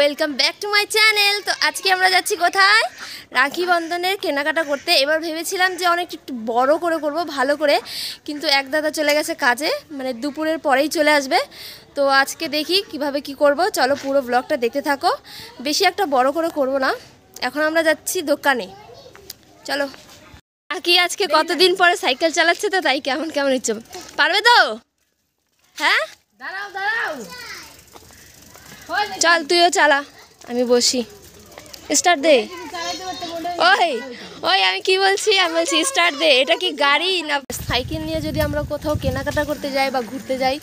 Welcome back to my channel. তো আজকে আমরা যাচ্ছি কোথায়? রাখি বন্ধনের কেনাকাটা করতে। এবার ভেবেছিলাম যে অনেক একটু বড় করে করব, ভালো করে, কিন্তু এক দাদা চলে গেছে কাজে, মানে দুপুরের পরেই চলে আসবে। তো আজকে দেখি কিভাবে কি করব। চলো পুরো ব্লগটা দেখতে থাকো। বেশি একটা বড় করে করব না। এখন আমরা যাচ্ছি দোকানে, চলো। কাকি আজকে কতদিন পরে সাইকেল চালাচ্ছে, তো তাই কেমন কেমন ইচ্ছে। পারবে তো? হ্যাঁ, দাঁড়াও দাঁড়াও, চল তুইও চালা, আমি বসি। স্টার্ট দে। ওই ওই আমি কি বলছি, আমি বলছি স্টার্ট দে। এটা কি গাড়ি না? সাইকেল নিয়ে যদি আমরা কোথাও কেনাকাটা করতে যাই বা ঘুরতে যাই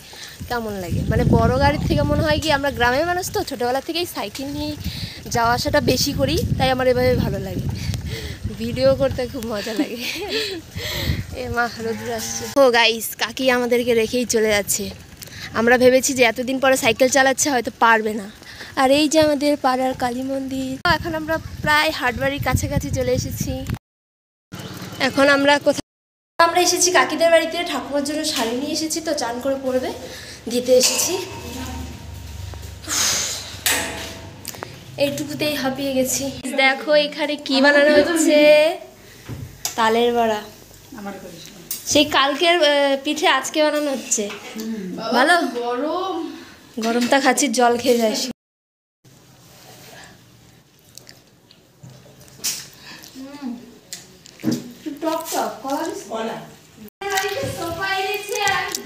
কেমন লাগে, মানে বড় গাড়ির থেকে মনে হয় কি, আমরা গ্রামের মানুষ তো ছোটোবেলা থেকেই সাইকেল নিয়ে যাওয়া আসাটা বেশি করি, তাই আমার এভাবে ভালো লাগে। ভিডিও করতে খুব মজা লাগে। এ মা, রোদ্র আসছে। ও গাইস, কাকি আমাদেরকে রেখেই চলে যাচ্ছে। আমরা ভেবেছি যে এতদিন পরে সাইকেল চালাচ্ছে, হয়তো পারবে না। আর এই যে আমাদের পাড়ার কালী মন্দির। এখন আমরা প্রায় হাটবাড়ির কাছাকাছি চলে এসেছি। এখন আমরা কোথায়? আমরা এসেছি কাকিদের বাড়িতে, ঠাকুমার জন্য শাড়ি নিয়ে এসেছি, তো চান করে পরবে, দিতে এসেছি। এইটুকুতেই হাঁপিয়ে গেছি। দেখো এখানে কি বানানো হচ্ছে, তালের বড়া। সেই কালকের পিঠে আজকে বানানো হচ্ছে। ভালো গরম গরমটা খাচ্ছি, জল খেয়ে যাই।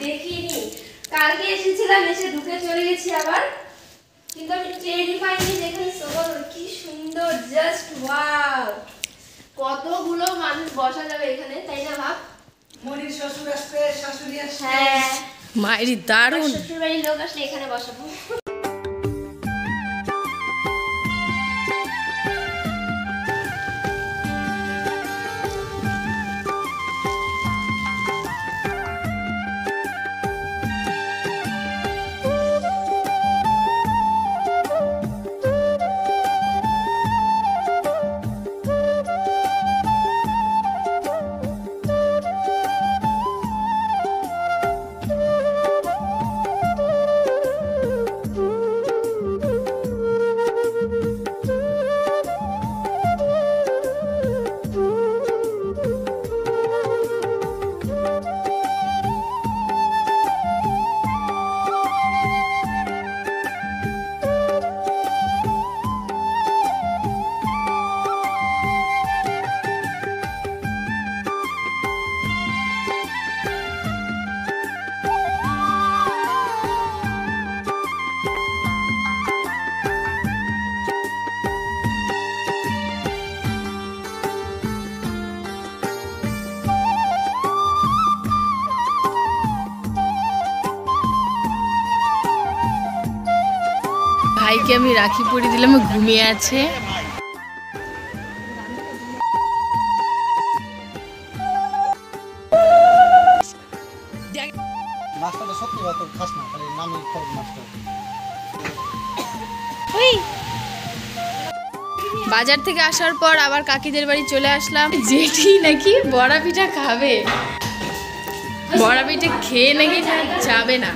দেখিনি, কালকে এসেছিলাম, এসে ঢুকে চলে গেছি আবার, কিন্তু আমি টেরই পাইনি যেখানে সোফা। কি সুন্দর, জাস্ট ওয়াও। কতগুলো মানুষ বসা যাবে এখানে, তাই না ভাব? মনির শ্বশুর আসবে, শাশুড়ি আসবে। হ্যাঁ, মায়ের দারুণ। শ্বশুর বাড়ির লোক আসলে এখানে বসাবো। ভাইকে আমি রাখি পরিয়ে দিলাম, ঘুমিয়ে আছে। বাজার থেকে আসার পর আবার কাকিদের বাড়ি চলে আসলাম। জেঠি নাকি বড়া পিঠা খাবে, বড়া পিঠা খেয়ে নাকি যাবে না।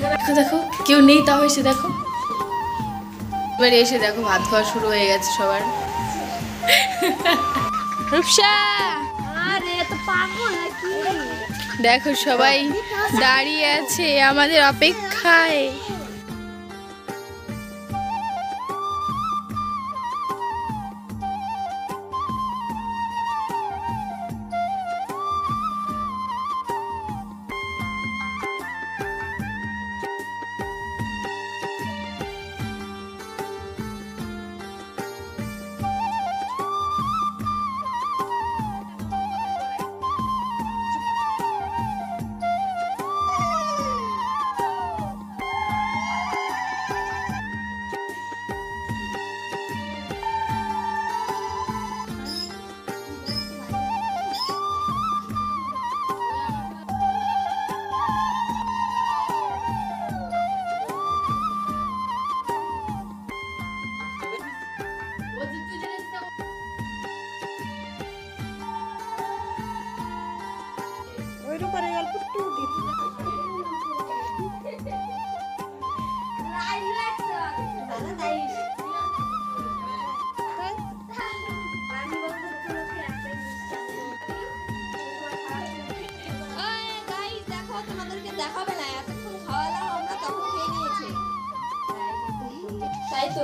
দেখো দেখো, কেউ নেই, তাও এসে দেখো। এবার এসে দেখো ভাত খাওয়া শুরু হয়ে গেছে সবার। রূপসা, দেখো সবাই দাঁড়িয়ে আছে আমাদের অপেক্ষায়। দেখো তোমাদেরকে দেখাবে না, এতক্ষণ খাওয়ালাম আমরা, তখন খেয়ে নিয়েছে, তাই তো?